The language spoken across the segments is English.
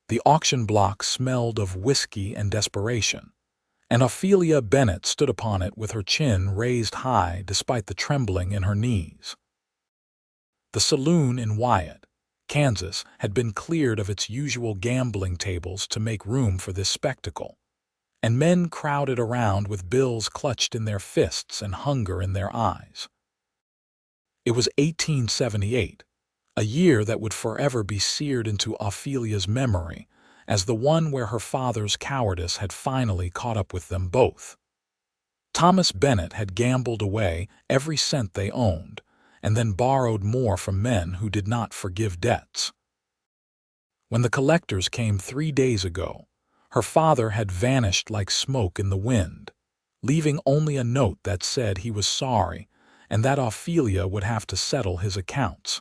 The auction block smelled of whiskey and desperation, and Ophelia Bennett stood upon it with her chin raised high despite the trembling in her knees. The saloon in Wyatt, Kansas, had been cleared of its usual gambling tables to make room for this spectacle, and men crowded around with bills clutched in their fists and hunger in their eyes. It was 1878, a year that would forever be seared into Ophelia's memory as the one where her father's cowardice had finally caught up with them both. Thomas Bennett had gambled away every cent they owned, and then borrowed more from men who did not forgive debts. When the collectors came 3 days ago, her father had vanished like smoke in the wind, leaving only a note that said he was sorry and that Ophelia would have to settle his accounts.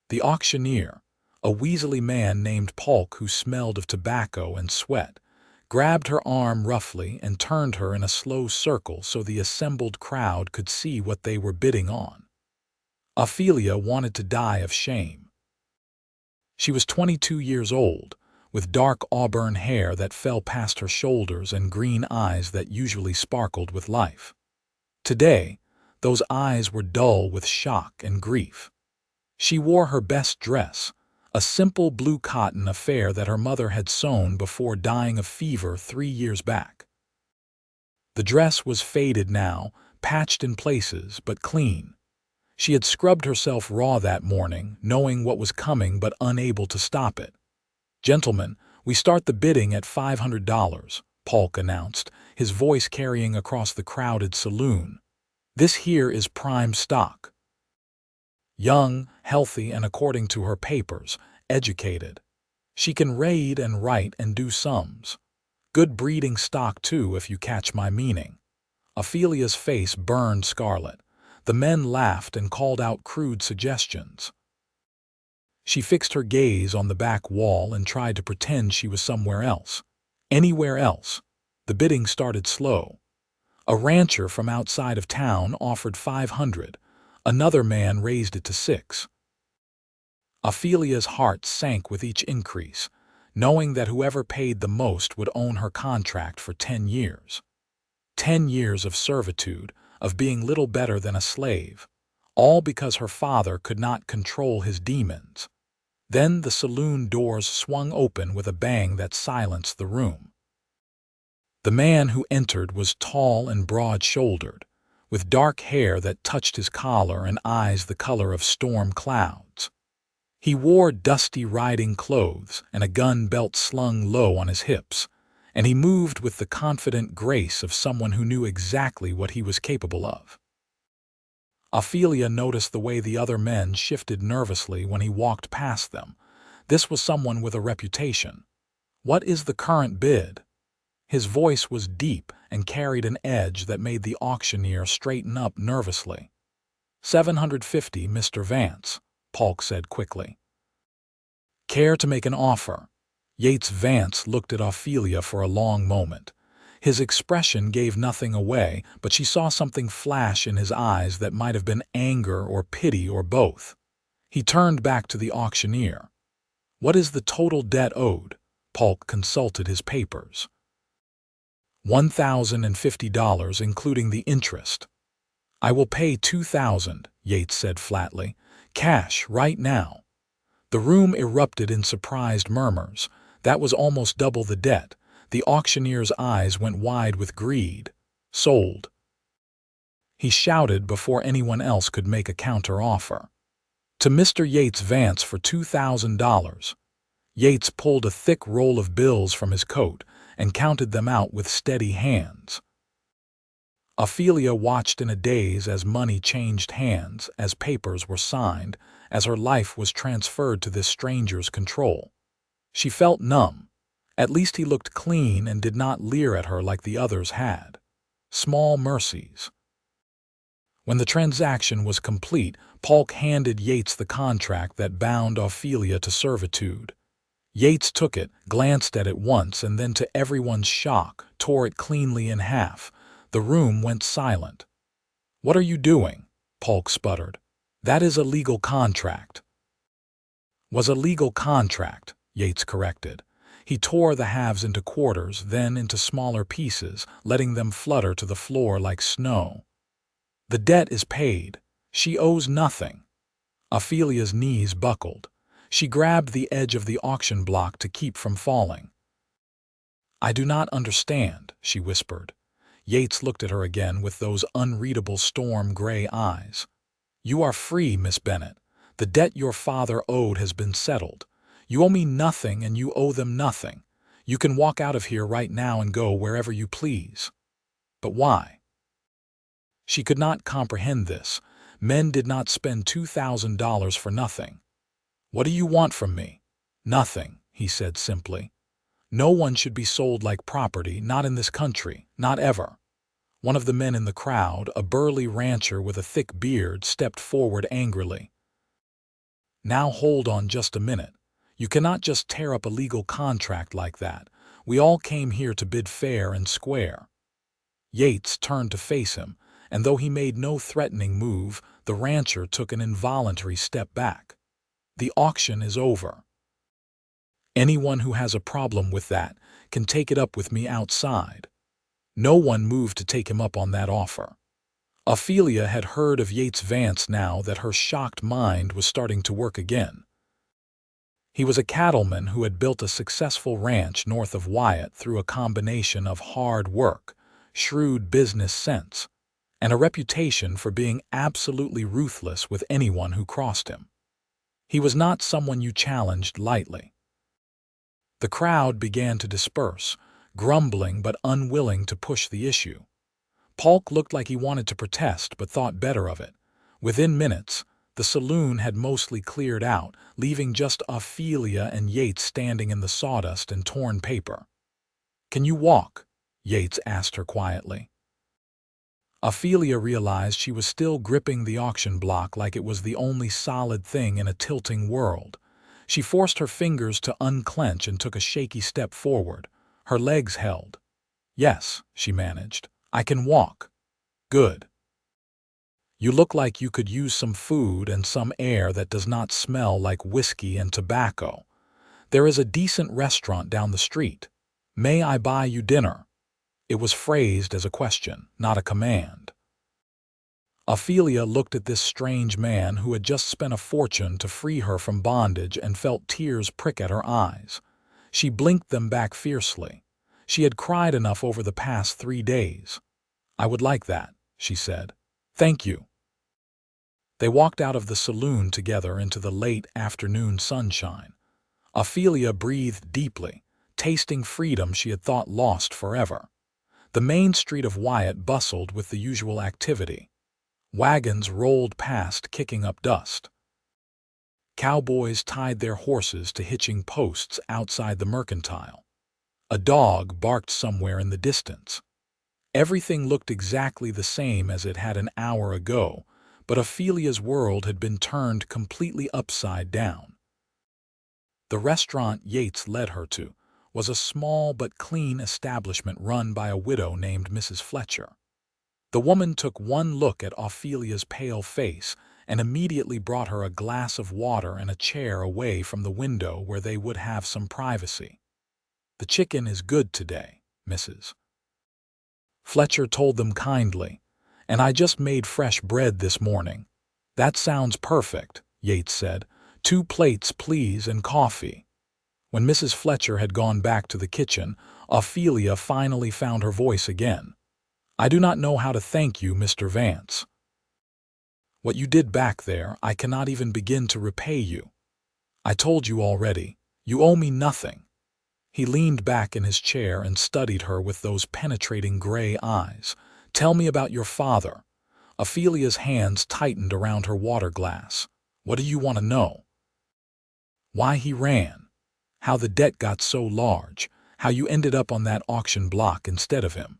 The auctioneer, a weaselly man named Polk who smelled of tobacco and sweat, grabbed her arm roughly and turned her in a slow circle so the assembled crowd could see what they were bidding on. Ophelia wanted to die of shame. She was 22 years old, with dark auburn hair that fell past her shoulders and green eyes that usually sparkled with life. Today, those eyes were dull with shock and grief. She wore her best dress, a simple blue cotton affair that her mother had sewn before dying of fever 3 years back. The dress was faded now, patched in places, but clean. She had scrubbed herself raw that morning, knowing what was coming but unable to stop it. "Gentlemen, we start the bidding at $500, Polk announced, his voice carrying across the crowded saloon. "This here is prime stock. Young, healthy, and according to her papers, educated. She can read and write and do sums. Good breeding stock, too, if you catch my meaning." Ophelia's face burned scarlet. The men laughed and called out crude suggestions. She fixed her gaze on the back wall and tried to pretend she was somewhere else. Anywhere else. The bidding started slow. A rancher from outside of town offered $500. Another man raised it to $600. Ophelia's heart sank with each increase, knowing that whoever paid the most would own her contract for 10 years. 10 years of servitude, of being little better than a slave, all because her father could not control his demons. Then the saloon doors swung open with a bang that silenced the room. The man who entered was tall and broad-shouldered, with dark hair that touched his collar and eyes the color of storm clouds. He wore dusty riding clothes and a gun belt slung low on his hips, and he moved with the confident grace of someone who knew exactly what he was capable of. Ophelia noticed the way the other men shifted nervously when he walked past them. This was someone with a reputation. "What is the current bid?" His voice was deep and carried an edge that made the auctioneer straighten up nervously. "$750, Mr. Vance," Polk said quickly. "Care to make an offer?" Yates Vance looked at Ophelia for a long moment. His expression gave nothing away, but she saw something flash in his eyes that might have been anger or pity or both. He turned back to the auctioneer. "What is the total debt owed?" Polk consulted his papers. $1,050, including the interest. "I will pay $2,000, Yates said flatly. "Cash, right now." The room erupted in surprised murmurs. That was almost double the debt. The auctioneer's eyes went wide with greed. "Sold." He shouted before anyone else could make a counter-offer. "To Mr. Yates Vance for $2,000. Yates pulled a thick roll of bills from his coat and counted them out with steady hands. Ophelia watched in a daze as money changed hands, as papers were signed, as her life was transferred to this stranger's control. She felt numb. At least he looked clean and did not leer at her like the others had. Small mercies. When the transaction was complete, Polk handed Yates the contract that bound Ophelia to servitude. Yates took it, glanced at it once, and then, to everyone's shock, tore it cleanly in half. The room went silent. "What are you doing?" Polk sputtered. "That is a legal contract." "Was a legal contract," Yates corrected. He tore the halves into quarters, then into smaller pieces, letting them flutter to the floor like snow. The debt is paid. She owes nothing. Ophelia's knees buckled. She grabbed the edge of the auction block to keep from falling. "I do not understand," she whispered. Yates looked at her again with those unreadable storm-gray eyes. "You are free, Miss Bennett. The debt your father owed has been settled. You owe me nothing and you owe them nothing. You can walk out of here right now and go wherever you please." "But why?" She could not comprehend this. Men did not spend $2,000 for nothing. "What do you want from me?" "Nothing," he said simply. "No one should be sold like property, not in this country, not ever." One of the men in the crowd, a burly rancher with a thick beard, stepped forward angrily. "Now hold on just a minute. You cannot just tear up a legal contract like that. We all came here to bid fair and square." Yates turned to face him, and though he made no threatening move, the rancher took an involuntary step back. "The auction is over. Anyone who has a problem with that can take it up with me outside." No one moved to take him up on that offer. Ophelia had heard of Yates Vance now that her shocked mind was starting to work again. He was a cattleman who had built a successful ranch north of Wyatt through a combination of hard work, shrewd business sense, and a reputation for being absolutely ruthless with anyone who crossed him. He was not someone you challenged lightly. The crowd began to disperse, grumbling but unwilling to push the issue. Polk looked like he wanted to protest but thought better of it. Within minutes, the saloon had mostly cleared out, leaving just Ophelia and Yates standing in the sawdust and torn paper. "Can you walk?" Yates asked her quietly. Ophelia realized she was still gripping the auction block like it was the only solid thing in a tilting world. She forced her fingers to unclench and took a shaky step forward. Her legs held. "Yes," she managed. "I can walk." "Good. You look like you could use some food and some air that does not smell like whiskey and tobacco. There is a decent restaurant down the street. May I buy you dinner?" It was phrased as a question, not a command. Ophelia looked at this strange man who had just spent a fortune to free her from bondage and felt tears prick at her eyes. She blinked them back fiercely. She had cried enough over the past 3 days. "I would like that," she said. "Thank you." They walked out of the saloon together into the late afternoon sunshine. Ophelia breathed deeply, tasting freedom she had thought lost forever. The main street of Wyatt bustled with the usual activity. Wagons rolled past, kicking up dust. Cowboys tied their horses to hitching posts outside the mercantile. A dog barked somewhere in the distance. Everything looked exactly the same as it had an hour ago, but Ophelia's world had been turned completely upside down. The restaurant Yates led her to was a small but clean establishment run by a widow named Mrs. Fletcher. The woman took one look at Ophelia's pale face and immediately brought her a glass of water and a chair away from the window where they would have some privacy. "The chicken is good today, Mrs. Fletcher told them kindly, "and I just made fresh bread this morning." "That sounds perfect," Yates said. "2 plates, please, and coffee." When Mrs. Fletcher had gone back to the kitchen, Ophelia finally found her voice again. "I do not know how to thank you, Mr. Vance. What you did back there, I cannot even begin to repay you. I told you already, you owe me nothing." He leaned back in his chair and studied her with those penetrating gray eyes. "Tell me about your father." Ophelia's hands tightened around her water glass. "What do you want to know?" "Why he ran. How the debt got so large. How you ended up on that auction block instead of him."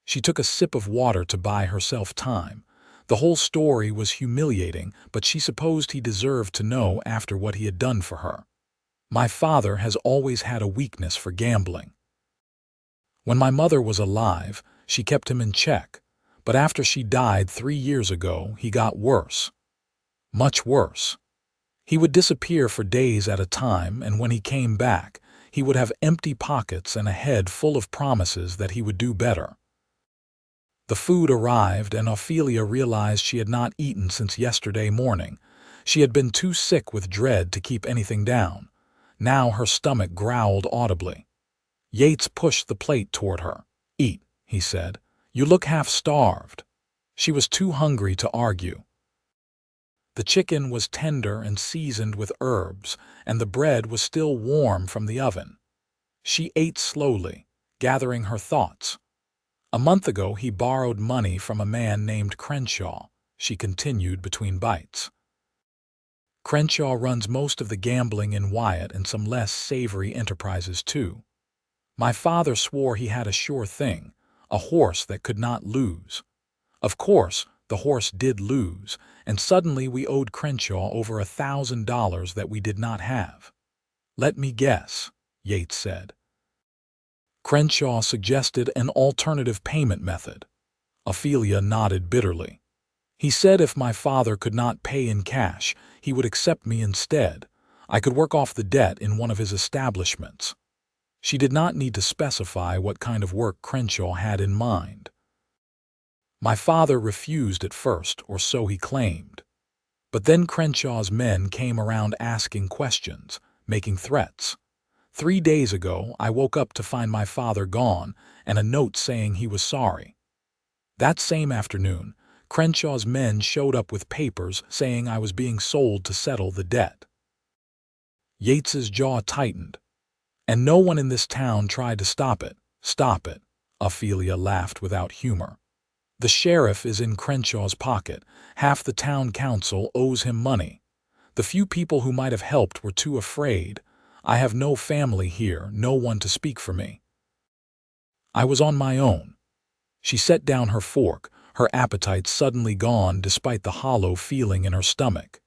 She took a sip of water to buy herself time. The whole story was humiliating, but she supposed he deserved to know after what he had done for her. "My father has always had a weakness for gambling. When my mother was alive, she kept him in check, but after she died 3 years ago, he got worse. Much worse." He would disappear for days at a time, and when he came back, he would have empty pockets and a head full of promises that he would do better. The food arrived, and Ophelia realized she had not eaten since yesterday morning. She had been too sick with dread to keep anything down. Now her stomach growled audibly. Yates pushed the plate toward her. "Eat," he said. "You look half-starved." She was too hungry to argue. The chicken was tender and seasoned with herbs, and the bread was still warm from the oven. She ate slowly, gathering her thoughts. "A month ago he borrowed money from a man named Crenshaw," she continued between bites. "Crenshaw runs most of the gambling in Wyatt and some less savory enterprises too. My father swore he had a sure thing, a horse that could not lose. Of course, the horse did lose, and suddenly we owed Crenshaw over $1,000 that we did not have." "Let me guess," Yates said. Crenshaw suggested an alternative payment method. Ophelia nodded bitterly. "He said if my father could not pay in cash, he would accept me instead. I could work off the debt in one of his establishments." She did not need to specify what kind of work Crenshaw had in mind. "My father refused at first, or so he claimed. But then Crenshaw's men came around asking questions, making threats. 3 days ago, I woke up to find my father gone and a note saying he was sorry. That same afternoon, Crenshaw's men showed up with papers saying I was being sold to settle the debt." Yates's jaw tightened. "And no one in this town tried to stop it." "Stop it," Ophelia laughed without humor. "The sheriff is in Crenshaw's pocket. Half the town council owes him money. The few people who might have helped were too afraid. I have no family here, no one to speak for me. I was on my own." She set down her fork, her appetite suddenly gone despite the hollow feeling in her stomach.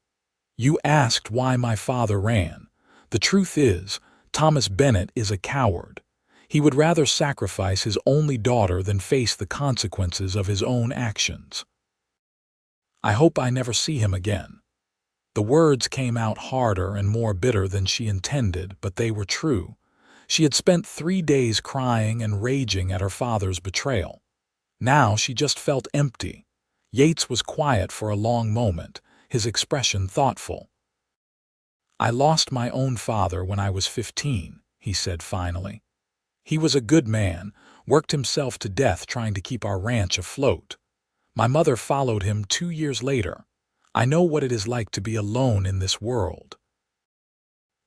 "You asked why my father ran. The truth is, Thomas Bennett is a coward. He would rather sacrifice his only daughter than face the consequences of his own actions. I hope I never see him again." The words came out harder and more bitter than she intended, but they were true. She had spent 3 days crying and raging at her father's betrayal. Now she just felt empty. Yates was quiet for a long moment, his expression thoughtful. "I lost my own father when I was 15, he said finally. "He was a good man, worked himself to death trying to keep our ranch afloat. My mother followed him 2 years later. I know what it is like to be alone in this world."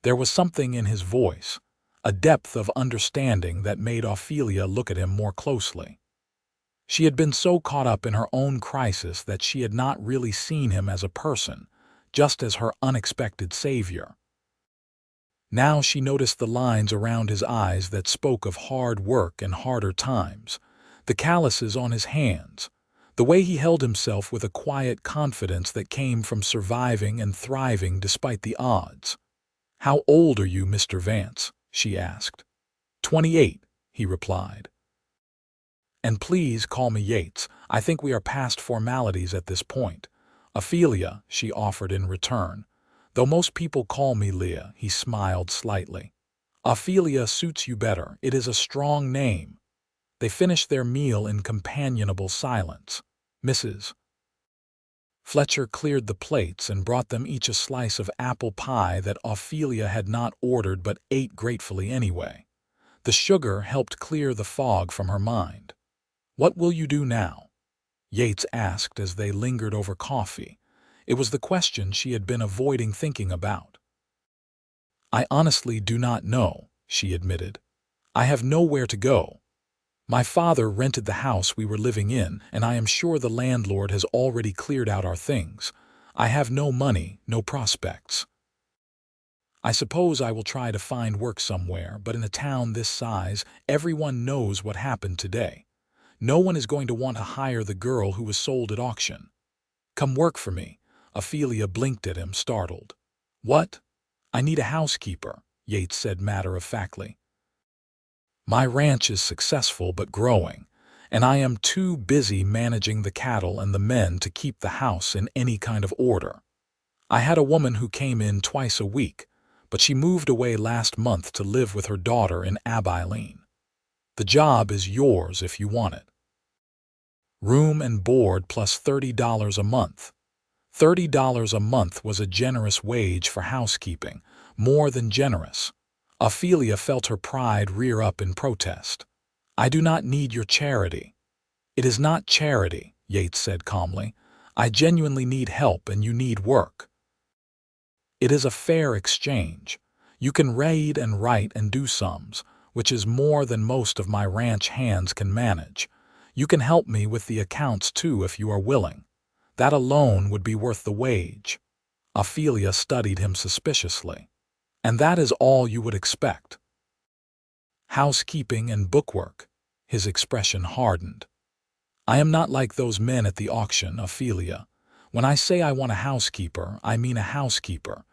There was something in his voice, a depth of understanding that made Ophelia look at him more closely. She had been so caught up in her own crisis that she had not really seen him as a person, just as her unexpected savior. Now she noticed the lines around his eyes that spoke of hard work and harder times, the calluses on his hands, the way he held himself with a quiet confidence that came from surviving and thriving despite the odds. "How old are you, Mr. Vance?" she asked. 28, he replied. "And please call me Yates. I think we are past formalities at this point." "Ophelia," she offered in return. "Though most people call me Leah," he smiled slightly. "Ophelia suits you better. It is a strong name." They finished their meal in companionable silence. Mrs. Fletcher cleared the plates and brought them each a slice of apple pie that Ophelia had not ordered but ate gratefully anyway. The sugar helped clear the fog from her mind. "What will you do now?" Yates asked as they lingered over coffee. It was the question she had been avoiding thinking about. "I honestly do not know," she admitted. "I have nowhere to go. My father rented the house we were living in, and I am sure the landlord has already cleared out our things. I have no money, no prospects. I suppose I will try to find work somewhere, but in a town this size, everyone knows what happened today. No one is going to want to hire the girl who was sold at auction." "Come work for me." Ophelia blinked at him, startled. "What?" "I need a housekeeper," Yates said matter-of-factly. "My ranch is successful but growing, and I am too busy managing the cattle and the men to keep the house in any kind of order. I had a woman who came in twice a week, but she moved away last month to live with her daughter in Abilene. The job is yours if you want it. Room and board plus $30 a month. $30 a month was a generous wage for housekeeping, more than generous. Ophelia felt her pride rear up in protest. I do not need your charity. It is not charity, Yates said calmly. I genuinely need help and you need work. It is a fair exchange. You can read and write and do sums, which is more than most of my ranch hands can manage. You can help me with the accounts too if you are willing. That alone would be worth the wage. Ophelia studied him suspiciously. And that is all you would expect. Housekeeping and bookwork. His expression hardened. I am not like those men at the auction, Ophelia. When I say I want a housekeeper, I mean a housekeeper.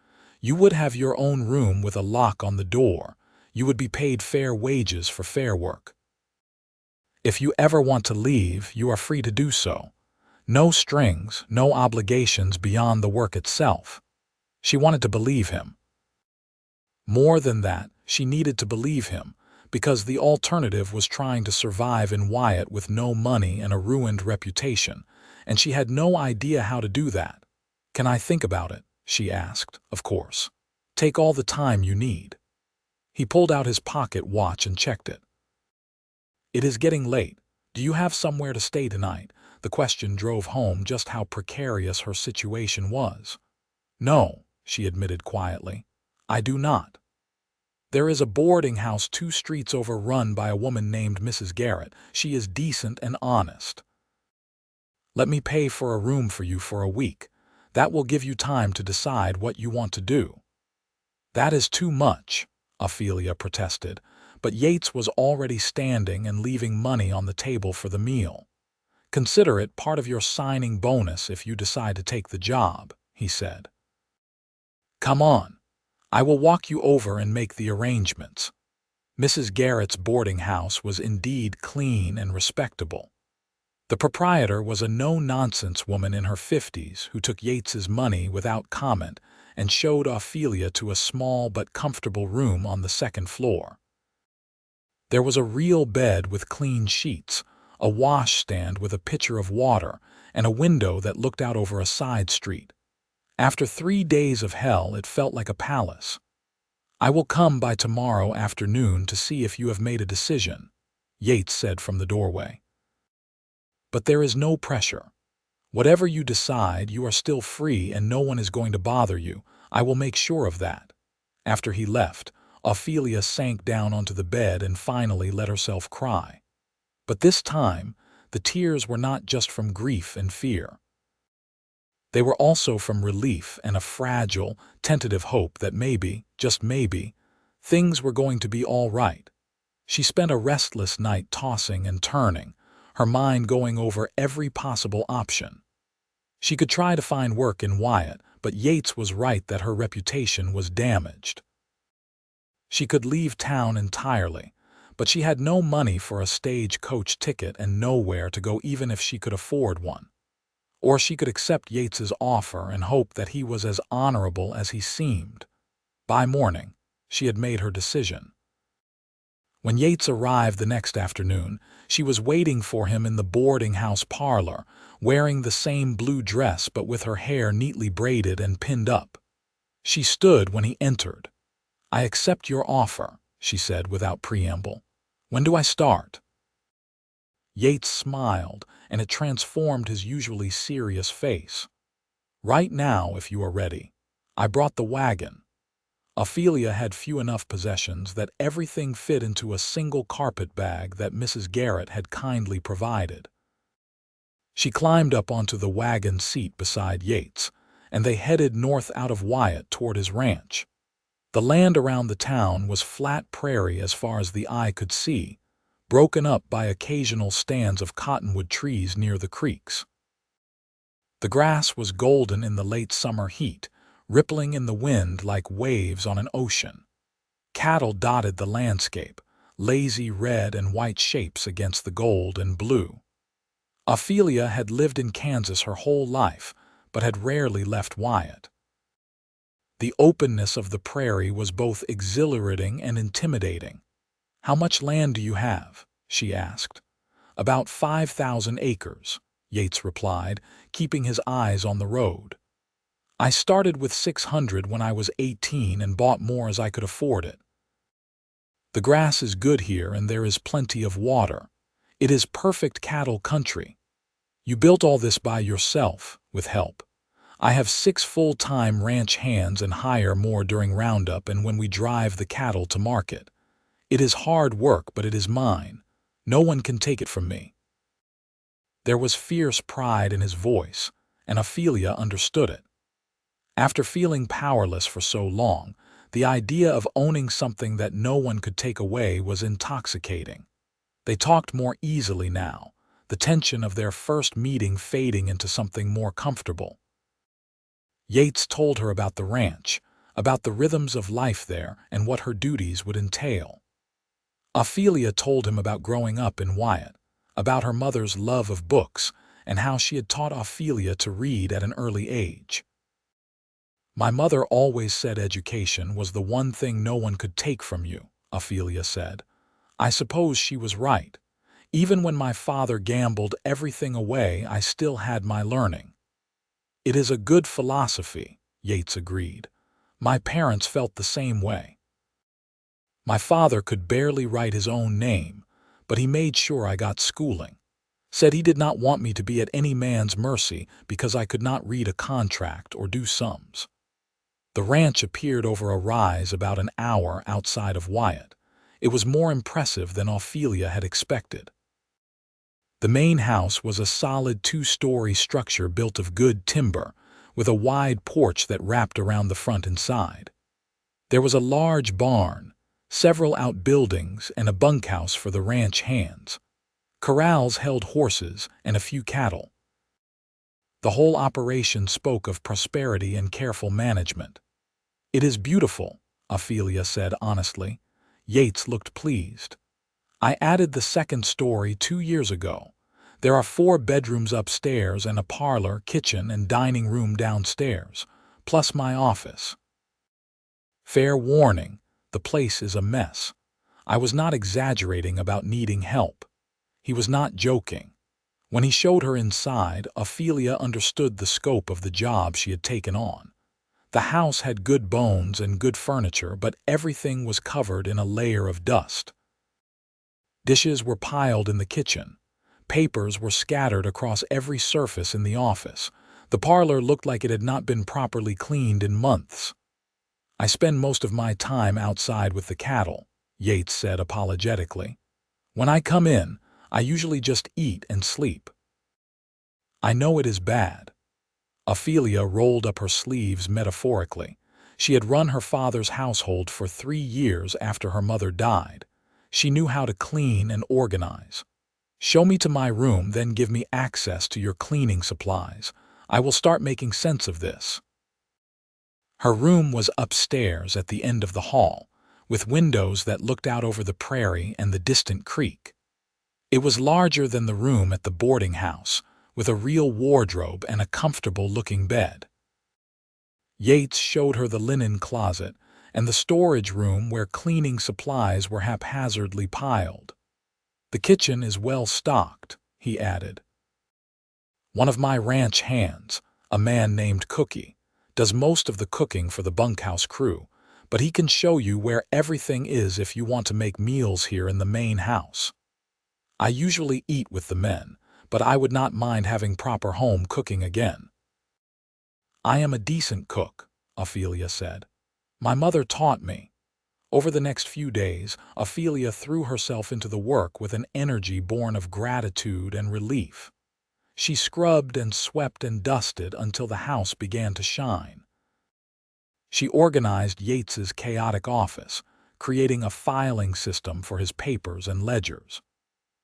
You would have your own room with a lock on the door. You would be paid fair wages for fair work. If you ever want to leave, you are free to do so. No strings, no obligations beyond the work itself. She wanted to believe him. More than that, she needed to believe him, because the alternative was trying to survive in Wyatt with no money and a ruined reputation, and she had no idea how to do that. Can I think about it? She asked, of course. Take all the time you need. He pulled out his pocket watch and checked it. It is getting late. Do you have somewhere to stay tonight? The question drove home just how precarious her situation was. No, she admitted quietly. I do not. There is a boarding house 2 streets over run by a woman named Mrs. Garrett. She is decent and honest. Let me pay for a room for you for a week. That will give you time to decide what you want to do. That is too much, Ophelia protested, but Yates was already standing and leaving money on the table for the meal. Consider it part of your signing bonus if you decide to take the job, he said. Come on. I will walk you over and make the arrangements. Mrs. Garrett's boarding house was indeed clean and respectable. The proprietor was a no-nonsense woman in her 50s who took Yates's money without comment and showed Ophelia to a small but comfortable room on the 2nd floor. There was a real bed with clean sheets, a washstand with a pitcher of water, and a window that looked out over a side street. After 3 days of hell, it felt like a palace. I will come by tomorrow afternoon to see if you have made a decision, Yates said from the doorway. But there is no pressure. Whatever you decide, you are still free and no one is going to bother you. I will make sure of that. After he left, Ophelia sank down onto the bed and finally let herself cry. But this time, the tears were not just from grief and fear. They were also from relief and a fragile, tentative hope that maybe, just maybe, things were going to be all right. She spent a restless night tossing and turning, her mind going over every possible option. She could try to find work in Wyatt, but Yates was right that her reputation was damaged. She could leave town entirely, but she had no money for a stagecoach ticket and nowhere to go even if she could afford one. Or she could accept Yates's offer and hope that he was as honorable as he seemed. By morning, she had made her decision. When Yates arrived the next afternoon, she was waiting for him in the boarding house parlor, wearing the same blue dress but with her hair neatly braided and pinned up. She stood when he entered. I accept your offer, she said without preamble. When do I start? Yates smiled, and it transformed his usually serious face. Right now, if you are ready. I brought the wagon. Ophelia had few enough possessions that everything fit into a single carpet bag that Mrs. Garrett had kindly provided. She climbed up onto the wagon seat beside Yates, and they headed north out of Wyatt toward his ranch. The land around the town was flat prairie as far as the eye could see, broken up by occasional stands of cottonwood trees near the creeks. The grass was golden in the late summer heat, rippling in the wind like waves on an ocean. Cattle dotted the landscape, lazy red and white shapes against the gold and blue. Ophelia had lived in Kansas her whole life, but had rarely left Wyatt. The openness of the prairie was both exhilarating and intimidating. "How much land do you have?" she asked. "About 5,000 acres," Yates replied, keeping his eyes on the road. "I started with 600 when I was 18 and bought more as I could afford it. The grass is good here and there is plenty of water. It is perfect cattle country. You built all this by yourself, with help. I have 6 full-time ranch hands and hire more during roundup and when we drive the cattle to market. It is hard work, but it is mine. No one can take it from me." There was fierce pride in his voice, and Ophelia understood it. After feeling powerless for so long, the idea of owning something that no one could take away was intoxicating. They talked more easily now, the tension of their first meeting fading into something more comfortable. Yates told her about the ranch, about the rhythms of life there and what her duties would entail. Ophelia told him about growing up in Wyatt, about her mother's love of books, and how she had taught Ophelia to read at an early age. "My mother always said education was the one thing no one could take from you," Ophelia said. "I suppose she was right. Even when my father gambled everything away, I still had my learning." "It is a good philosophy," Yates agreed. "My parents felt the same way. My father could barely write his own name, but he made sure I got schooling. Said he did not want me to be at any man's mercy because I could not read a contract or do sums." The ranch appeared over a rise about an hour outside of Wyatt. It was more impressive than Ophelia had expected. The main house was a solid 2-story structure built of good timber, with a wide porch that wrapped around the front and side. There was a large barn, several outbuildings, and a bunkhouse for the ranch hands. Corrals held horses and a few cattle. The whole operation spoke of prosperity and careful management. "It is beautiful," Ophelia said honestly. Yates looked pleased. "I added the 2nd story 2 years ago. There are 4 bedrooms upstairs and a parlor, kitchen, and dining room downstairs, plus my office. Fair warning, the place is a mess." I was not exaggerating about needing help. He was not joking. When he showed her inside, Ophelia understood the scope of the job she had taken on. The house had good bones and good furniture, but everything was covered in a layer of dust. Dishes were piled in the kitchen. Papers were scattered across every surface in the office. The parlor looked like it had not been properly cleaned in months. "I spend most of my time outside with the cattle," Yates said apologetically. "When I come in, I usually just eat and sleep." "I know it is bad." Ophelia rolled up her sleeves metaphorically. She had run her father's household for 3 years after her mother died. She knew how to clean and organize. "Show me to my room, then give me access to your cleaning supplies. I will start making sense of this." Her room was upstairs at the end of the hall, with windows that looked out over the prairie and the distant creek. It was larger than the room at the boarding house, with a real wardrobe and a comfortable-looking bed. Yates showed her the linen closet and the storage room where cleaning supplies were haphazardly piled. "The kitchen is well stocked," he added. "One of my ranch hands, a man named Cookie, does most of the cooking for the bunkhouse crew, but he can show you where everything is if you want to make meals here in the main house. I usually eat with the men, but I would not mind having proper home cooking again." "I am a decent cook," Ophelia said. "My mother taught me." Over the next few days, Ophelia threw herself into the work with an energy born of gratitude and relief. She scrubbed and swept and dusted until the house began to shine. She organized Yates's chaotic office, creating a filing system for his papers and ledgers.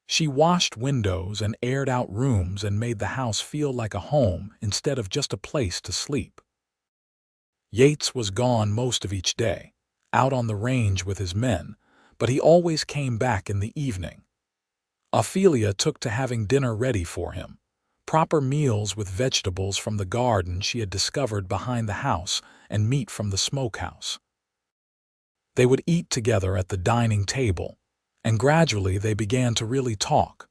She washed windows and aired out rooms and made the house feel like a home instead of just a place to sleep. Yates was gone most of each day, out on the range with his men, but he always came back in the evening. Ophelia took to having dinner ready for him, proper meals with vegetables from the garden she had discovered behind the house and meat from the smokehouse. They would eat together at the dining table, and gradually they began to really talk.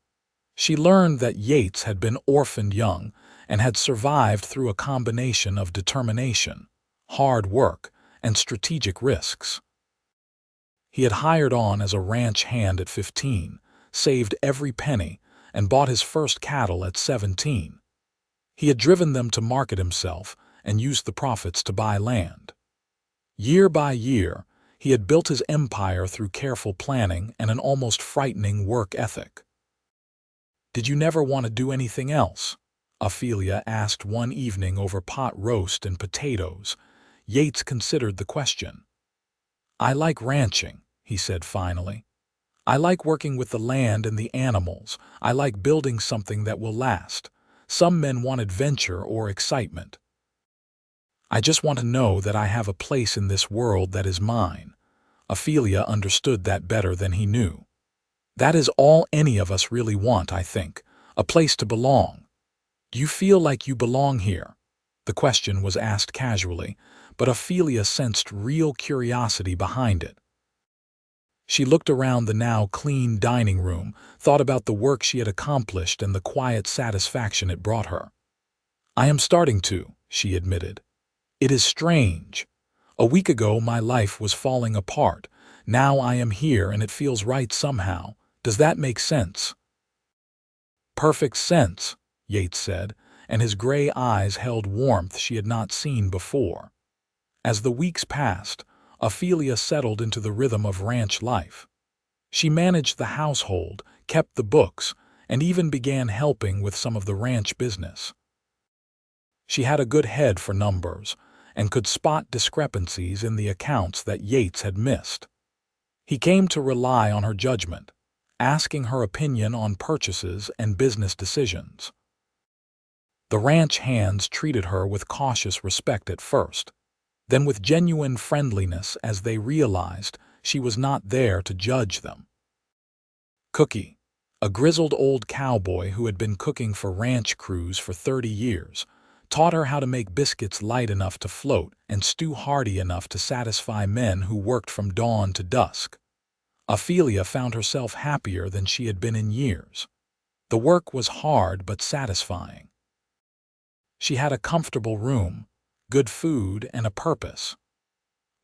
She learned that Yates had been orphaned young and had survived through a combination of determination, hard work, and strategic risks. He had hired on as a ranch hand at 15, saved every penny, and bought his first cattle at 17. He had driven them to market himself and used the profits to buy land. Year by year, he had built his empire through careful planning and an almost frightening work ethic. "Did you never want to do anything else?" Ophelia asked one evening over pot roast and potatoes. Yates considered the question. "I like ranching," he said finally. "I like working with the land and the animals. I like building something that will last. Some men want adventure or excitement. I just want to know that I have a place in this world that is mine." Ophelia understood that better than he knew. "That is all any of us really want, I think, a place to belong. Do you feel like you belong here?" The question was asked casually, but Ophelia sensed real curiosity behind it. She looked around the now clean dining room, thought about the work she had accomplished and the quiet satisfaction it brought her. "I am starting to," she admitted. "It is strange. A week ago my life was falling apart. Now I am here and it feels right somehow. Does that make sense?" "Perfect sense," Yates said, and his gray eyes held warmth she had not seen before. As the weeks passed, Ophelia settled into the rhythm of ranch life. She managed the household, kept the books, and even began helping with some of the ranch business. She had a good head for numbers and could spot discrepancies in the accounts that Yates had missed. He came to rely on her judgment, asking her opinion on purchases and business decisions. The ranch hands treated her with cautious respect at first, then with genuine friendliness as they realized she was not there to judge them. Cookie, a grizzled old cowboy who had been cooking for ranch crews for 30 years, taught her how to make biscuits light enough to float and stew hearty enough to satisfy men who worked from dawn to dusk. Ophelia found herself happier than she had been in years. The work was hard but satisfying. She had a comfortable room, good food, and a purpose.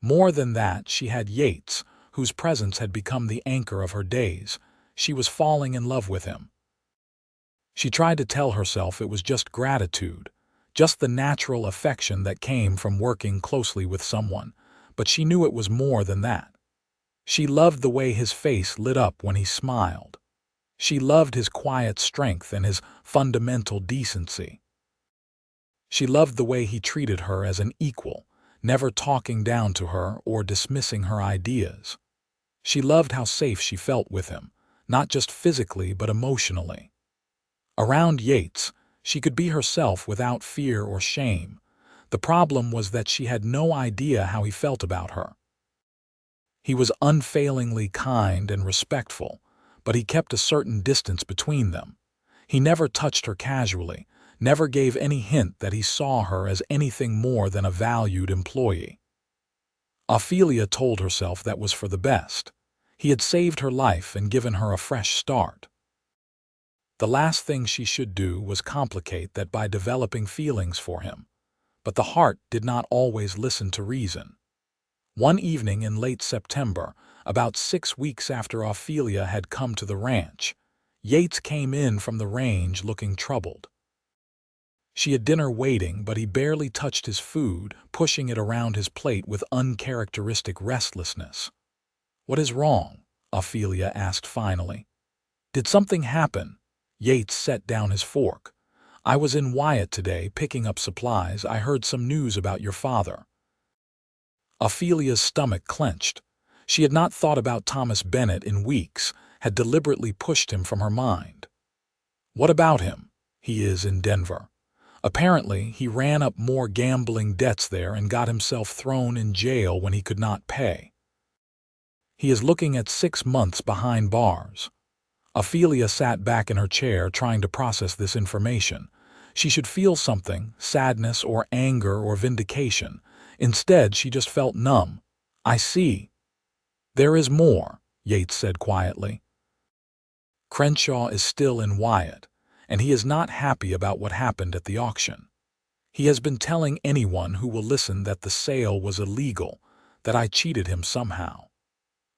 More than that, she had Yates, whose presence had become the anchor of her days. She was falling in love with him. She tried to tell herself it was just gratitude, just the natural affection that came from working closely with someone, but she knew it was more than that. She loved the way his face lit up when he smiled. She loved his quiet strength and his fundamental decency. She loved the way he treated her as an equal, never talking down to her or dismissing her ideas. She loved how safe she felt with him, not just physically but emotionally. Around Yates, she could be herself without fear or shame. The problem was that she had no idea how he felt about her. He was unfailingly kind and respectful, but he kept a certain distance between them. He never touched her casually, never gave any hint that he saw her as anything more than a valued employee. Ophelia told herself that was for the best. He had saved her life and given her a fresh start. The last thing she should do was complicate that by developing feelings for him. But the heart did not always listen to reason. One evening in late September, about 6 weeks after Ophelia had come to the ranch, Yates came in from the range looking troubled. She had dinner waiting, but he barely touched his food, pushing it around his plate with uncharacteristic restlessness. "What is wrong?" Ophelia asked finally. "Did something happen?" Yates set down his fork. "I was in Wyatt today picking up supplies. I heard some news about your father." Ophelia's stomach clenched. She had not thought about Thomas Bennett in weeks, had deliberately pushed him from her mind. "What about him?" "He is in Denver. Apparently, he ran up more gambling debts there and got himself thrown in jail when he could not pay. He is looking at 6 months behind bars." Ophelia sat back in her chair trying to process this information. She should feel something, sadness or anger or vindication, Instead, she just felt numb. "I see." "There is more," Yates said quietly. "Crenshaw is still in Wyatt, and he is not happy about what happened at the auction. He has been telling anyone who will listen that the sale was illegal, that I cheated him somehow.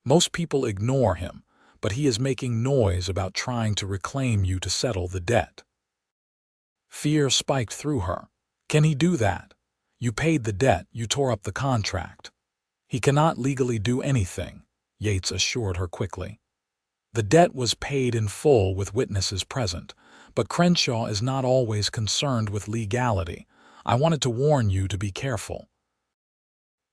Most people ignore him, but he is making noise about trying to reclaim you to settle the debt." Fear spiked through her. "Can he do that? You paid the debt, you tore up the contract." "He cannot legally do anything," Yates assured her quickly. "The debt was paid in full with witnesses present, but Crenshaw is not always concerned with legality. I wanted to warn you to be careful.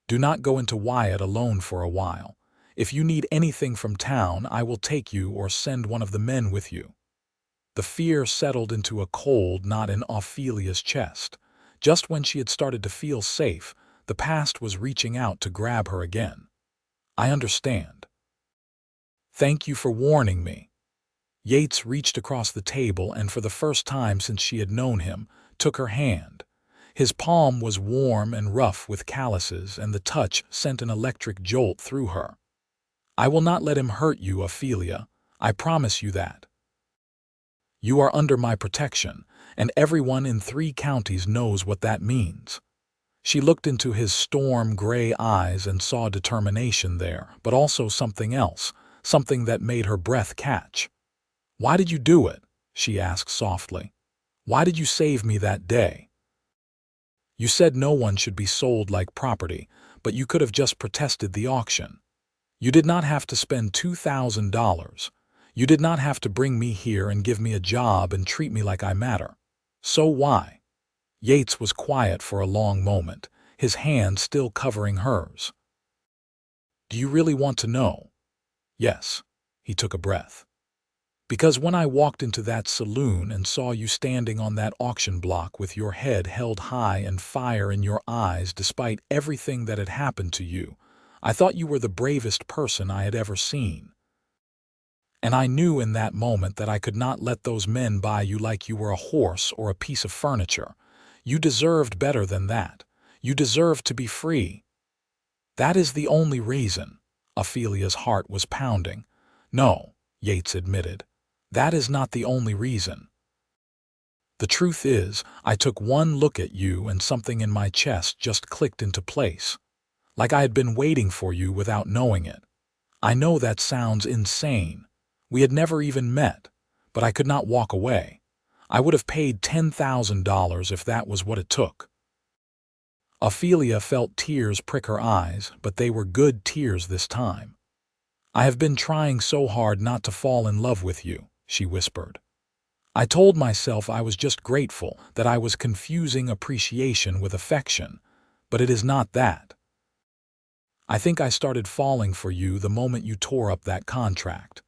Do not go into Wyatt alone for a while. If you need anything from town, I will take you or send one of the men with you." The fear settled into a cold knot in Ophelia's chest. Just when she had started to feel safe, the past was reaching out to grab her again. "I understand. Thank you for warning me." Yates reached across the table and, for the first time since she had known him, took her hand. His palm was warm and rough with calluses, and the touch sent an electric jolt through her. "I will not let him hurt you, Ophelia. I promise you that. You are under my protection, and everyone in 3 counties knows what that means." She looked into his storm-gray eyes and saw determination there, but also something else, something that made her breath catch. "Why did you do it?" she asked softly. "Why did you save me that day? You said no one should be sold like property, but you could have just protested the auction. You did not have to spend $2,000. You did not have to bring me here and give me a job and treat me like I matter. So why?" Yates was quiet for a long moment, his hand still covering hers. "Do you really want to know?" "Yes." He took a breath. "Because when I walked into that saloon and saw you standing on that auction block with your head held high and fire in your eyes despite everything that had happened to you, I thought you were the bravest person I had ever seen. And I knew in that moment that I could not let those men buy you like you were a horse or a piece of furniture. You deserved better than that. You deserved to be free." "That is the only reason." Ophelia's heart was pounding. "No," Yates admitted. "That is not the only reason. The truth is, I took one look at you and something in my chest just clicked into place. Like I had been waiting for you without knowing it. I know that sounds insane. We had never even met, but I could not walk away. I would have paid $10,000 if that was what it took." Ophelia felt tears prick her eyes, but they were good tears this time. "I have been trying so hard not to fall in love with you," she whispered. "I told myself I was just grateful, that I was confusing appreciation with affection, but it is not that. I think I started falling for you the moment you tore up that contract."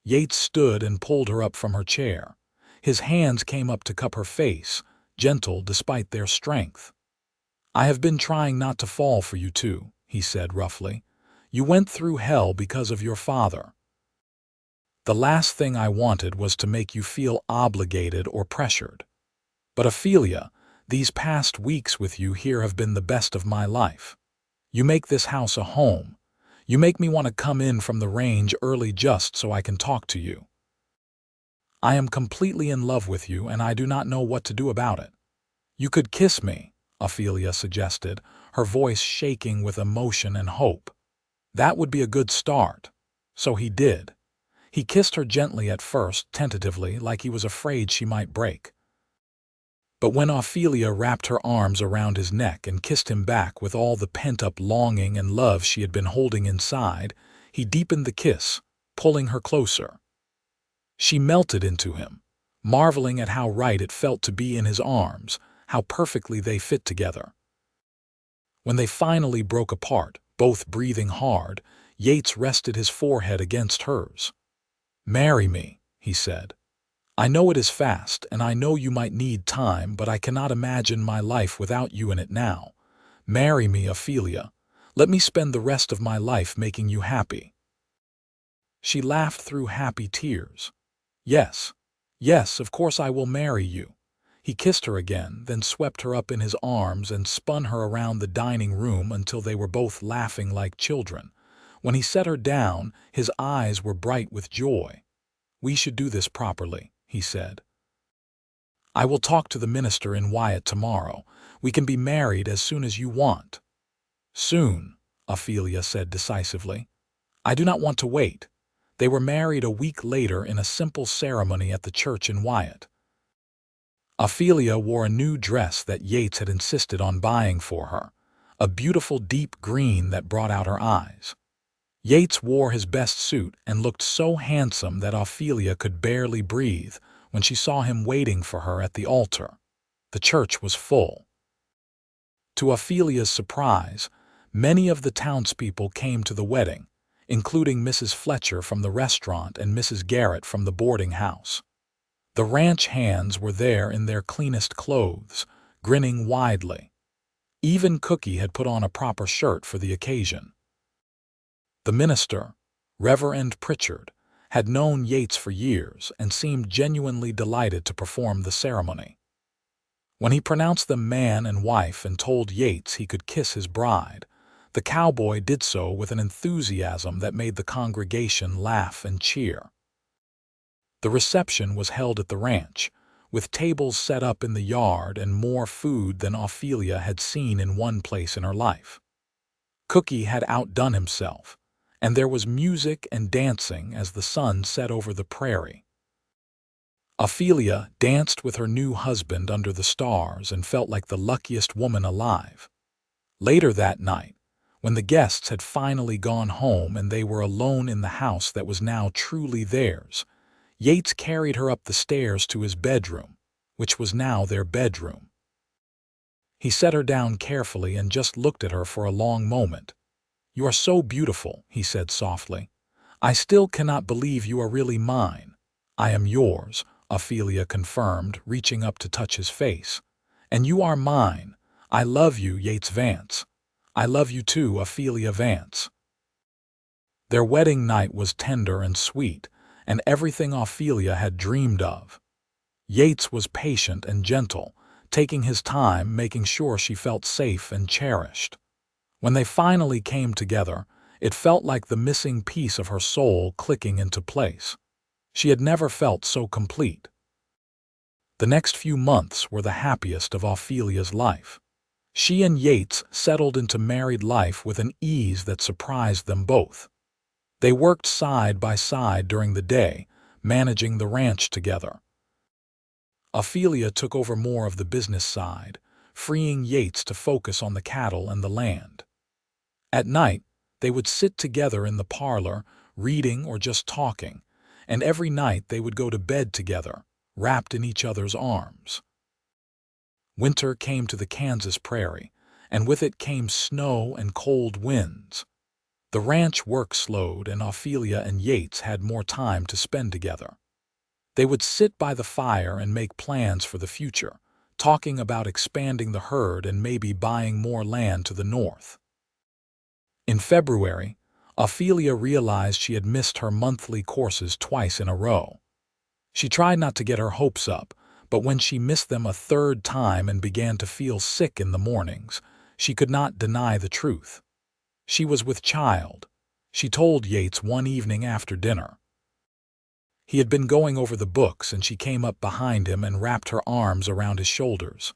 Yates stood and pulled her up from her chair. His hands came up to cup her face, gentle despite their strength. "I have been trying not to fall for you too," he said roughly. "You went through hell because of your father. The last thing I wanted was to make you feel obligated or pressured. But Ophelia, these past weeks with you here have been the best of my life. You make this house a home. You make me want to come in from the range early just so I can talk to you. I am completely in love with you, and I do not know what to do about it. You could kiss me," Ophelia suggested, her voice shaking with emotion and hope. "That would be a good start." So he did. He kissed her gently at first, tentatively, like he was afraid she might break. But when Ophelia wrapped her arms around his neck and kissed him back with all the pent-up longing and love she had been holding inside, he deepened the kiss, pulling her closer. She melted into him, marveling at how right it felt to be in his arms, how perfectly they fit together. When they finally broke apart, both breathing hard, Yates rested his forehead against hers. "Marry me," he said. "I know it is fast, and I know you might need time, but I cannot imagine my life without you in it now. Marry me, Ophelia. Let me spend the rest of my life making you happy." She laughed through happy tears. "Yes, yes, of course I will marry you." He kissed her again, then swept her up in his arms and spun her around the dining room until they were both laughing like children. When he set her down, his eyes were bright with joy. "We should do this properly," he said. "I will talk to the minister in Wyatt tomorrow. We can be married as soon as you want." "Soon," Ophelia said decisively. "I do not want to wait." They were married a week later in a simple ceremony at the church in Wyatt. Ophelia wore a new dress that Yates had insisted on buying for her, a beautiful deep green that brought out her eyes. Yates wore his best suit and looked so handsome that Ophelia could barely breathe when she saw him waiting for her at the altar. The church was full. To Ophelia's surprise, many of the townspeople came to the wedding, including Mrs. Fletcher from the restaurant and Mrs. Garrett from the boarding house. The ranch hands were there in their cleanest clothes, grinning widely. Even Cookie had put on a proper shirt for the occasion. The minister, Reverend Pritchard, had known Yates for years and seemed genuinely delighted to perform the ceremony. When he pronounced them man and wife and told Yates he could kiss his bride, the cowboy did so with an enthusiasm that made the congregation laugh and cheer. The reception was held at the ranch, with tables set up in the yard and more food than Ophelia had seen in one place in her life. Cookie had outdone himself, and there was music and dancing as the sun set over the prairie. Ophelia danced with her new husband under the stars and felt like the luckiest woman alive. Later that night, when the guests had finally gone home and they were alone in the house that was now truly theirs, Yates carried her up the stairs to his bedroom, which was now their bedroom. He set her down carefully and just looked at her for a long moment. "You are so beautiful," he said softly. "I still cannot believe you are really mine." "I am yours," Ophelia confirmed, reaching up to touch his face. "And you are mine. I love you, Yates Vance." "I love you too, Ophelia Vance." Their wedding night was tender and sweet, and everything Ophelia had dreamed of. Yates was patient and gentle, taking his time making sure she felt safe and cherished. When they finally came together, it felt like the missing piece of her soul clicking into place. She had never felt so complete. The next few months were the happiest of Ophelia's life. She and Yates settled into married life with an ease that surprised them both. They worked side by side during the day, managing the ranch together. Ophelia took over more of the business side, freeing Yates to focus on the cattle and the land. At night, they would sit together in the parlor, reading or just talking, and every night they would go to bed together, wrapped in each other's arms. Winter came to the Kansas prairie, and with it came snow and cold winds. The ranch work slowed, and Ophelia and Yates had more time to spend together. They would sit by the fire and make plans for the future, talking about expanding the herd and maybe buying more land to the north. In February, Ophelia realized she had missed her monthly courses twice in a row. She tried not to get her hopes up, but when she missed them a third time and began to feel sick in the mornings, she could not deny the truth. She was with child, she told Yates one evening after dinner. He had been going over the books and she came up behind him and wrapped her arms around his shoulders.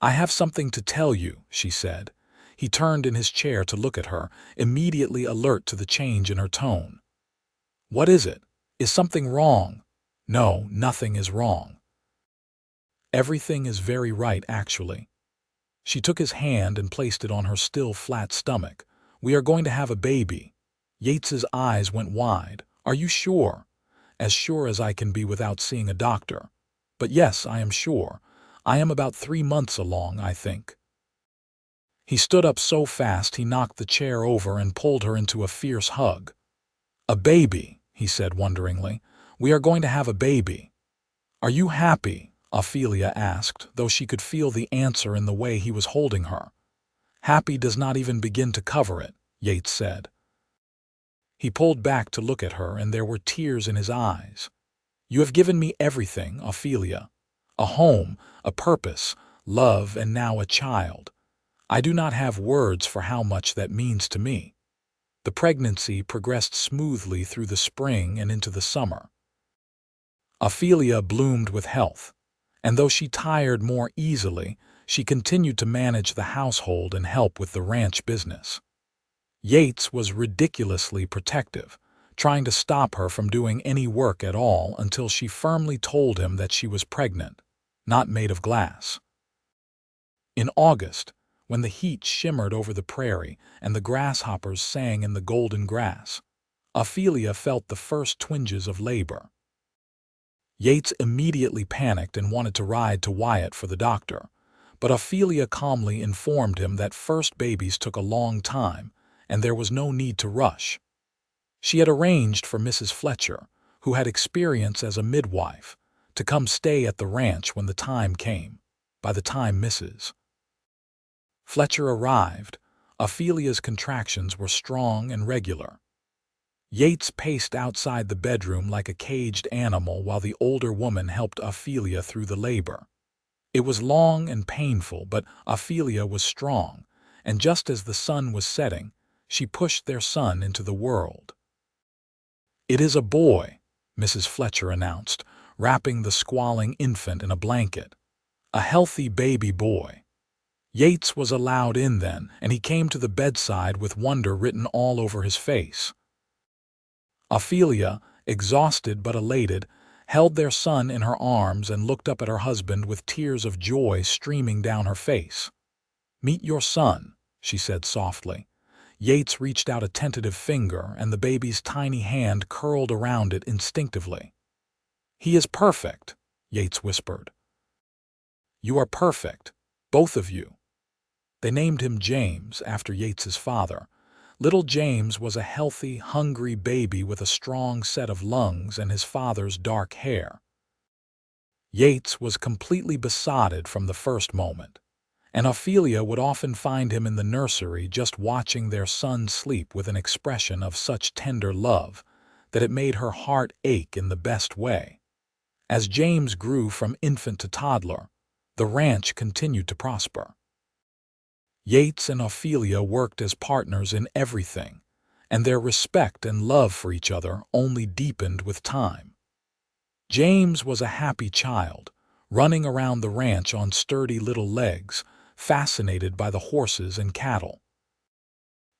"I have something to tell you," she said. He turned in his chair to look at her, immediately alert to the change in her tone. "What is it? Is something wrong?" "No, nothing is wrong. Everything is very right, actually." She took his hand and placed it on her still flat stomach. "We are going to have a baby." Yates's eyes went wide. "Are you sure?" "As sure as I can be without seeing a doctor. But yes, I am sure. I am about 3 months along, I think." He stood up so fast he knocked the chair over and pulled her into a fierce hug. "A baby," he said wonderingly. "We are going to have a baby." "Are you happy?" Ophelia asked, though she could feel the answer in the way he was holding her. "Happy does not even begin to cover it," Yates said. He pulled back to look at her, and there were tears in his eyes. "You have given me everything, Ophelia. A home, a purpose, love, and now a child. I do not have words for how much that means to me. The pregnancy progressed smoothly through the spring and into the summer. Ophelia bloomed with health, and though she tired more easily, she continued to manage the household and help with the ranch business. Yates was ridiculously protective, trying to stop her from doing any work at all until she firmly told him that she was pregnant, not made of glass. In August, when the heat shimmered over the prairie and the grasshoppers sang in the golden grass, Ophelia felt the first twinges of labor. Yates immediately panicked and wanted to ride to Wyatt for the doctor, but Ophelia calmly informed him that first babies took a long time and there was no need to rush. She had arranged for Mrs. Fletcher, who had experience as a midwife, to come stay at the ranch when the time came. By the time Mrs. Fletcher arrived, Ophelia's contractions were strong and regular. Yates paced outside the bedroom like a caged animal while the older woman helped Ophelia through the labor. It was long and painful, but Ophelia was strong, and just as the sun was setting, she pushed their son into the world. "It is a boy," Mrs. Fletcher announced, wrapping the squalling infant in a blanket. "A healthy baby boy." Yates was allowed in then, and he came to the bedside with wonder written all over his face. Ophelia, exhausted but elated, held their son in her arms and looked up at her husband with tears of joy streaming down her face. "Meet your son," she said softly. Yates reached out a tentative finger, and the baby's tiny hand curled around it instinctively. "He is perfect," Yates whispered. "You are perfect, both of you." They named him James after Yates's father. Little James was a healthy, hungry baby with a strong set of lungs and his father's dark hair. Yates was completely besotted from the first moment, and Ophelia would often find him in the nursery just watching their son sleep with an expression of such tender love that it made her heart ache in the best way. As James grew from infant to toddler, the ranch continued to prosper. Yates and Ophelia worked as partners in everything, and their respect and love for each other only deepened with time. James was a happy child, running around the ranch on sturdy little legs, fascinated by the horses and cattle.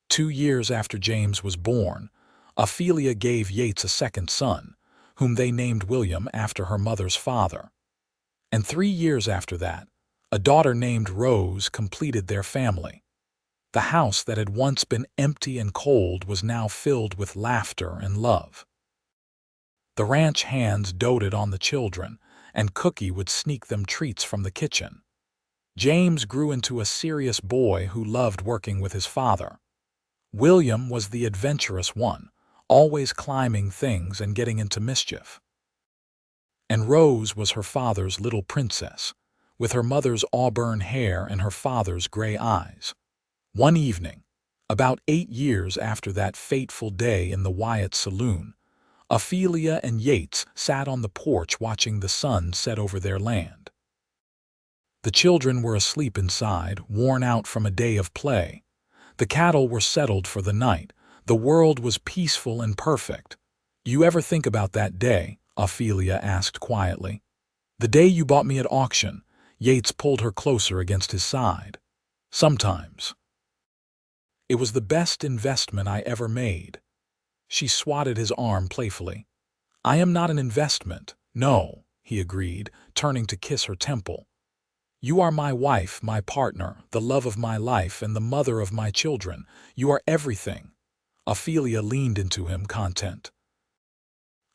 2 years after James was born, Ophelia gave Yates a second son, whom they named William after her mother's father. And 3 years after that, a daughter named Rose completed their family. The house that had once been empty and cold was now filled with laughter and love. The ranch hands doted on the children, and Cookie would sneak them treats from the kitchen. James grew into a serious boy who loved working with his father. William was the adventurous one, always climbing things and getting into mischief. And Rose was her father's little princess, with her mother's auburn hair and her father's gray eyes. One evening, about 8 years after that fateful day in the Wyatt saloon, Ophelia and Yates sat on the porch watching the sun set over their land. The children were asleep inside, worn out from a day of play. The cattle were settled for the night. The world was peaceful and perfect. "You ever think about that day?" Ophelia asked quietly. "The day you bought me at auction." Yates pulled her closer against his side. "Sometimes. It was the best investment I ever made." She swatted his arm playfully. "I am not an investment." "No," he agreed, turning to kiss her temple. "You are my wife, my partner, the love of my life, and the mother of my children. You are everything." Ophelia leaned into him, content.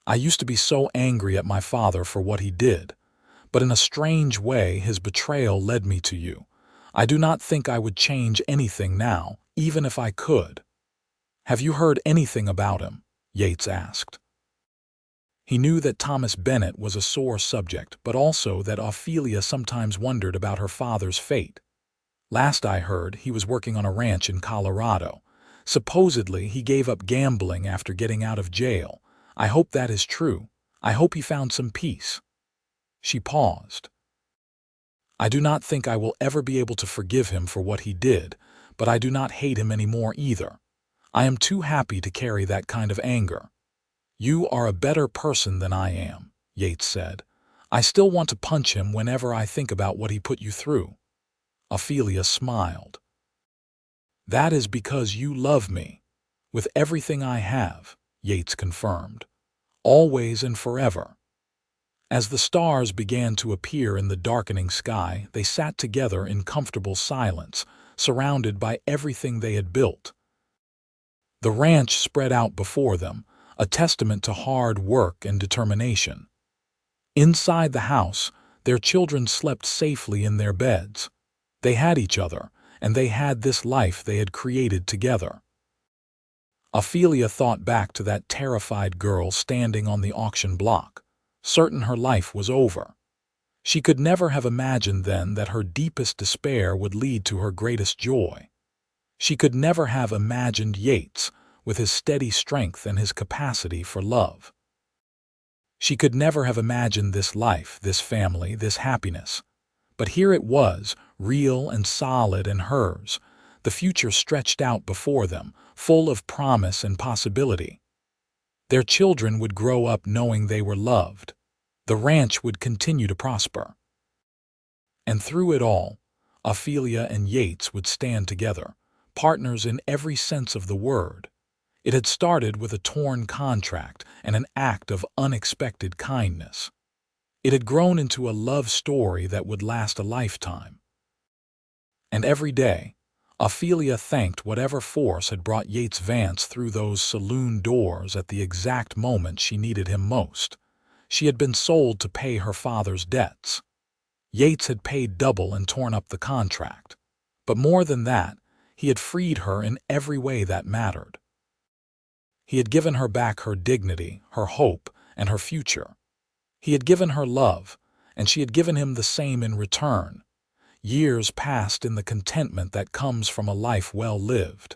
"I used to be so angry at my father for what he did, but in a strange way his betrayal led me to you. I do not think I would change anything now, even if I could." "Have you heard anything about him?" Yates asked. He knew that Thomas Bennett was a sore subject, but also that Ophelia sometimes wondered about her father's fate. "Last I heard, he was working on a ranch in Colorado. Supposedly, he gave up gambling after getting out of jail. I hope that is true. I hope he found some peace." She paused. I do not think I will ever be able to forgive him for what he did, but I do not hate him anymore either. I am too happy to carry that kind of anger. You are a better person than I am, Yates said. I still want to punch him whenever I think about what he put you through. Ophelia smiled. That is because you love me. With everything I have, Yates confirmed. Always and forever. As the stars began to appear in the darkening sky, they sat together in comfortable silence, surrounded by everything they had built. The ranch spread out before them, a testament to hard work and determination. Inside the house, their children slept safely in their beds. They had each other, and they had this life they had created together. Ophelia thought back to that terrified girl standing on the auction block, certain her life was over. She could never have imagined then that her deepest despair would lead to her greatest joy. She could never have imagined Yates, with his steady strength and his capacity for love. She could never have imagined this life, this family, this happiness. But here it was, real and solid and hers. The future stretched out before them, full of promise and possibility. Their children would grow up knowing they were loved. The ranch would continue to prosper. And through it all, Ophelia and Yates would stand together, partners in every sense of the word. It had started with a torn contract and an act of unexpected kindness. It had grown into a love story that would last a lifetime. And every day, Ophelia thanked whatever force had brought Yates Vance through those saloon doors at the exact moment she needed him most. She had been sold to pay her father's debts. Yates had paid double and torn up the contract. But more than that, he had freed her in every way that mattered. He had given her back her dignity, her hope, and her future. He had given her love, and she had given him the same in return. Years passed in the contentment that comes from a life well lived.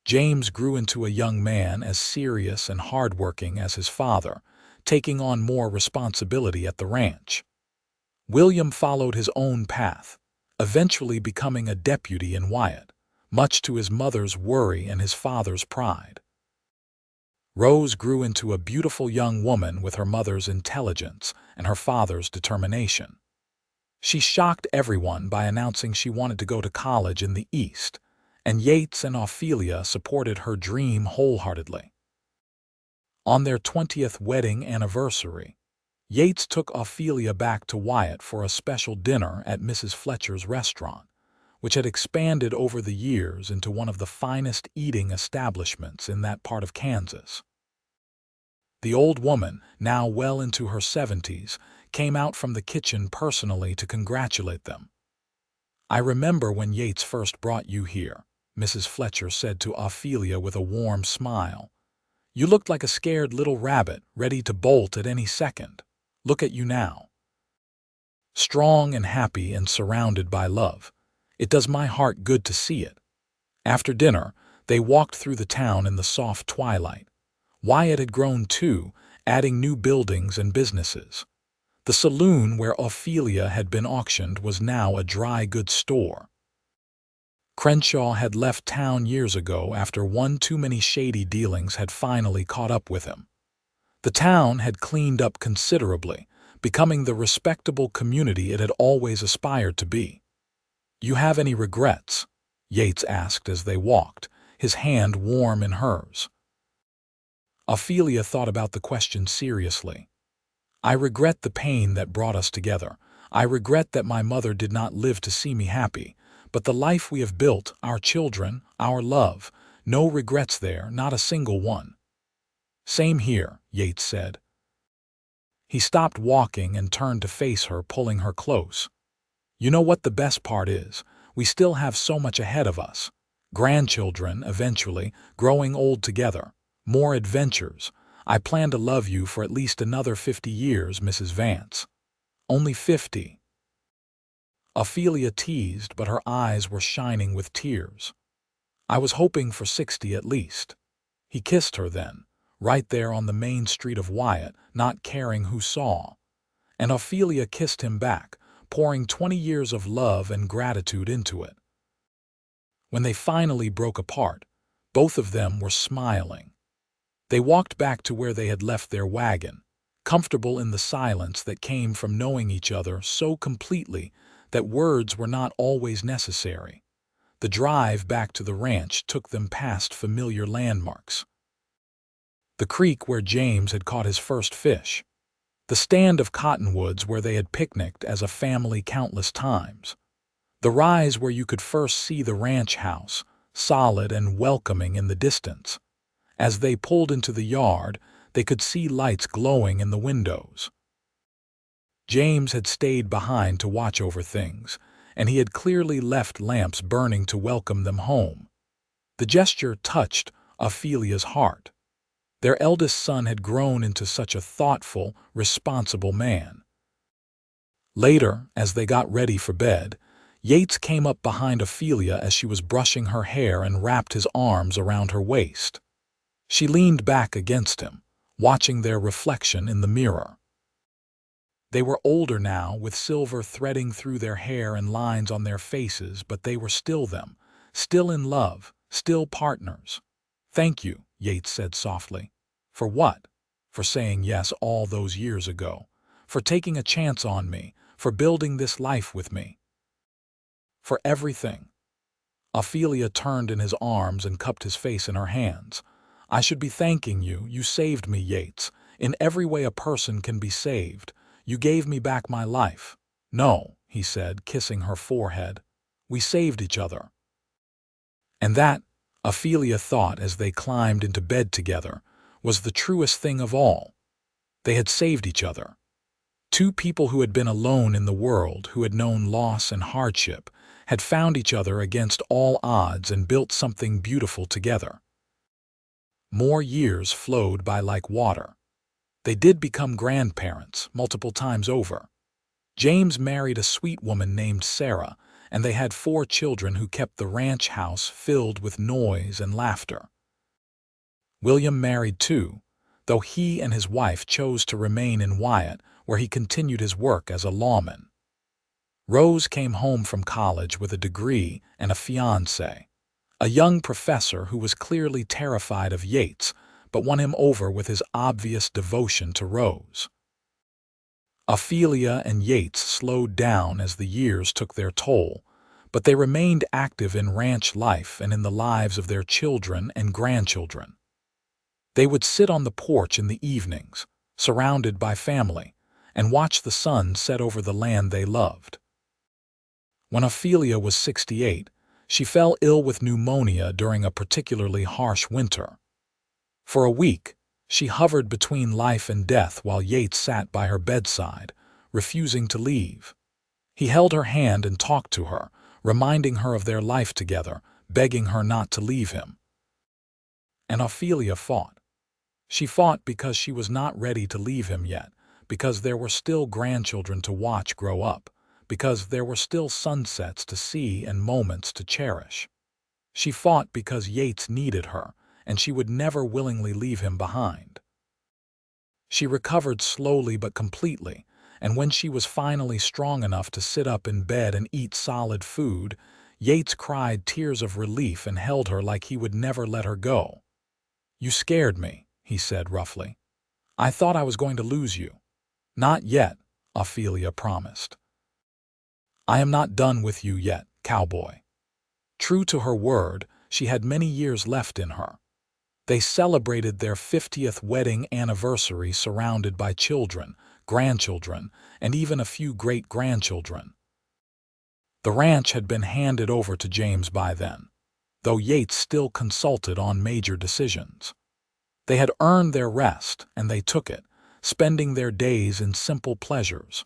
James grew into a young man as serious and hardworking as his father, taking on more responsibility at the ranch. William followed his own path, eventually becoming a deputy in Wyatt, much to his mother's worry and his father's pride. Rose grew into a beautiful young woman with her mother's intelligence and her father's determination. She shocked everyone by announcing she wanted to go to college in the East, and Yates and Ophelia supported her dream wholeheartedly. On their 20th wedding anniversary, Yates took Ophelia back to Wyatt for a special dinner at Mrs. Fletcher's restaurant, which had expanded over the years into one of the finest eating establishments in that part of Kansas. The old woman, now well into her 70s, came out from the kitchen personally to congratulate them. "I remember when Yates first brought you here," Mrs. Fletcher said to Ophelia with a warm smile. "You looked like a scared little rabbit, ready to bolt at any second. Look at you now. Strong and happy and surrounded by love. It does my heart good to see it." After dinner, they walked through the town in the soft twilight. Wyatt had grown too, adding new buildings and businesses. The saloon where Ophelia had been auctioned was now a dry goods store. Crenshaw had left town years ago after one too many shady dealings had finally caught up with him. The town had cleaned up considerably, becoming the respectable community it had always aspired to be. "You have any regrets?" Yates asked as they walked, his hand warm in hers. Ophelia thought about the question seriously. "I regret the pain that brought us together. I regret that my mother did not live to see me happy. But the life we have built, our children, our love, no regrets there, not a single one." "Same here," Yates said. He stopped walking and turned to face her, pulling her close. "You know what the best part is? We still have so much ahead of us. Grandchildren, eventually, growing old together. More adventures. I plan to love you for at least another 50 years, Mrs. Vance." "Only 50. Ophelia teased, but her eyes were shining with tears. "I was hoping for 60 at least." He kissed her then, right there on the main street of Wyatt, not caring who saw. And Ophelia kissed him back, pouring 20 years of love and gratitude into it. When they finally broke apart, both of them were smiling. They walked back to where they had left their wagon, comfortable in the silence that came from knowing each other so completely that words were not always necessary. The drive back to the ranch took them past familiar landmarks. The creek where James had caught his first fish. The stand of cottonwoods where they had picnicked as a family countless times. The rise where you could first see the ranch house, solid and welcoming in the distance. As they pulled into the yard, they could see lights glowing in the windows. James had stayed behind to watch over things, and he had clearly left lamps burning to welcome them home. The gesture touched Ophelia's heart. Their eldest son had grown into such a thoughtful, responsible man. Later, as they got ready for bed, Yates came up behind Ophelia as she was brushing her hair and wrapped his arms around her waist. She leaned back against him, watching their reflection in the mirror. They were older now, with silver threading through their hair and lines on their faces, but they were still them, still in love, still partners. "Thank you," Yates said softly. "For what?" "For saying yes all those years ago. For taking a chance on me. For building this life with me. For everything." Ophelia turned in his arms and cupped his face in her hands. "I should be thanking you. You saved me, Yates. In every way a person can be saved. You gave me back my life." "No," he said, kissing her forehead. "We saved each other." And that, Ophelia thought as they climbed into bed together, was the truest thing of all. They had saved each other. Two people who had been alone in the world, who had known loss and hardship, had found each other against all odds and built something beautiful together. More years flowed by like water. They did become grandparents multiple times over. James married a sweet woman named Sarah, and they had 4 children who kept the ranch house filled with noise and laughter. William married too, though he and his wife chose to remain in Wyatt, where he continued his work as a lawman. Rose came home from college with a degree and a fiancé, a young professor who was clearly terrified of Yates, but won him over with his obvious devotion to Rose. Ophelia and Yates slowed down as the years took their toll, but they remained active in ranch life and in the lives of their children and grandchildren. They would sit on the porch in the evenings, surrounded by family, and watch the sun set over the land they loved. When Ophelia was 68, she fell ill with pneumonia during a particularly harsh winter. For a week, she hovered between life and death while Yates sat by her bedside, refusing to leave. He held her hand and talked to her, reminding her of their life together, begging her not to leave him. And Ophelia fought. She fought because she was not ready to leave him yet, because there were still grandchildren to watch grow up, because there were still sunsets to see and moments to cherish. She fought because Yates needed her, and she would never willingly leave him behind. She recovered slowly but completely, and when she was finally strong enough to sit up in bed and eat solid food, Yates cried tears of relief and held her like he would never let her go. "You scared me," he said roughly. "I thought I was going to lose you." "Not yet," Ophelia promised. "I am not done with you yet, Cowboy." True to her word, she had many years left in her. They celebrated their 50th wedding anniversary surrounded by children, grandchildren, and even a few great-grandchildren. The ranch had been handed over to James by then, though Yates still consulted on major decisions. They had earned their rest, and they took it, spending their days in simple pleasures.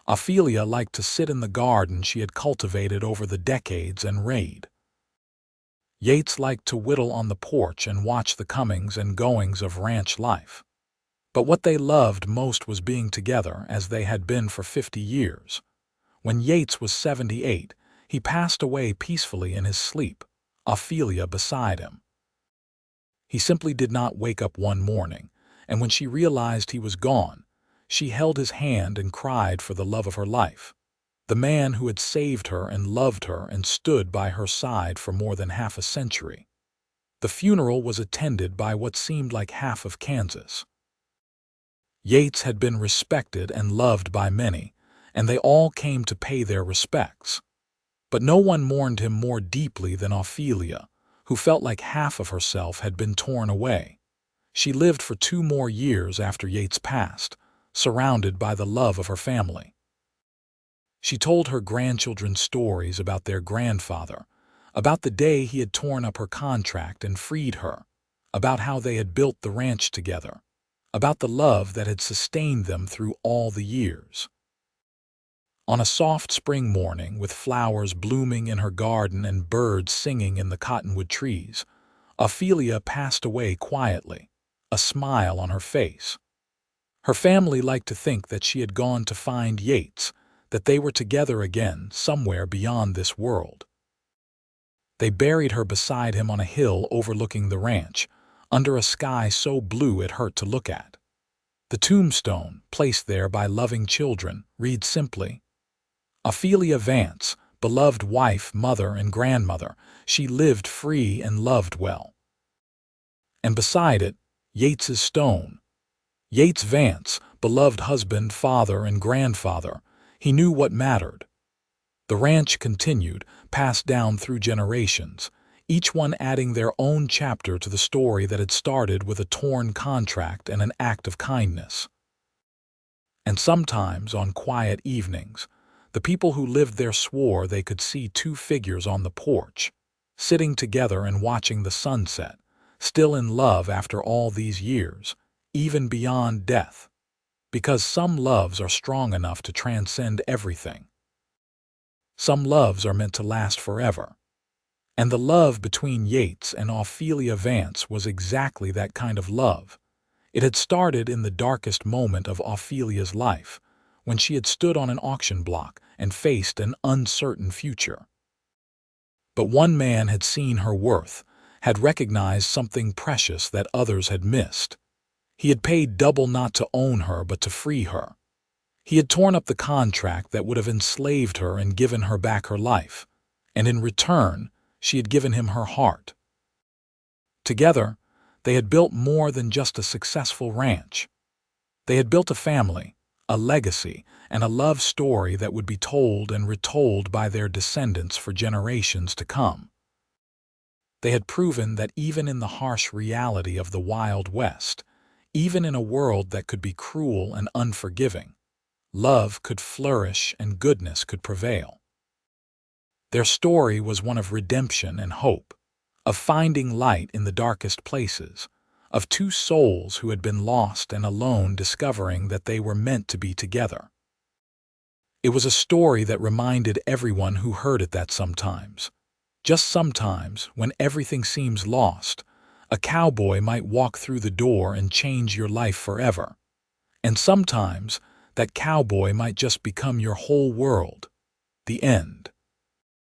Ophelia liked to sit in the garden she had cultivated over the decades and read. Yates liked to whittle on the porch and watch the comings and goings of ranch life. But what they loved most was being together as they had been for 50 years. When Yates was 78, he passed away peacefully in his sleep, Ophelia beside him. He simply did not wake up one morning, and when she realized he was gone, she held his hand and cried for the love of her life. the man who had saved her and loved her and stood by her side for more than half a century. The funeral was attended by what seemed like half of Kansas. Yates had been respected and loved by many, and they all came to pay their respects. But no one mourned him more deeply than Ophelia, who felt like half of herself had been torn away. She lived for 2 more years after Yates passed, surrounded by the love of her family. She told her grandchildren stories about their grandfather, about the day he had torn up her contract and freed her, about how they had built the ranch together, about the love that had sustained them through all the years. On a soft spring morning, with flowers blooming in her garden and birds singing in the cottonwood trees, Ophelia passed away quietly, a smile on her face. Her family liked to think that she had gone to find Yates, that they were together again somewhere beyond this world. They buried her beside him on a hill overlooking the ranch, under a sky so blue it hurt to look at. The tombstone, placed there by loving children, reads simply, "Ophelia Vance, beloved wife, mother, and grandmother, she lived free and loved well." And beside it, Yates's stone, "Yates Vance, beloved husband, father, and grandfather, he knew what mattered." The ranch continued, passed down through generations, each one adding their own chapter to the story that had started with a torn contract and an act of kindness. And sometimes, on quiet evenings, the people who lived there swore they could see 2 figures on the porch, sitting together and watching the sunset, still in love after all these years, even beyond death, because some loves are strong enough to transcend everything. Some loves are meant to last forever. And the love between Yates and Ophelia Vance was exactly that kind of love. It had started in the darkest moment of Ophelia's life, when she had stood on an auction block and faced an uncertain future. But one man had seen her worth, had recognized something precious that others had missed. He had paid double not to own her but to free her. He had torn up the contract that would have enslaved her and given her back her life, and in return, she had given him her heart. Together, they had built more than just a successful ranch. They had built a family, a legacy, and a love story that would be told and retold by their descendants for generations to come. They had proven that even in the harsh reality of the Wild West, even in a world that could be cruel and unforgiving, love could flourish and goodness could prevail. Their story was one of redemption and hope, of finding light in the darkest places, of 2 souls who had been lost and alone discovering that they were meant to be together. It was a story that reminded everyone who heard it that sometimes, just sometimes, when everything seems lost, a cowboy might walk through the door and change your life forever. And sometimes, that cowboy might just become your whole world. The end.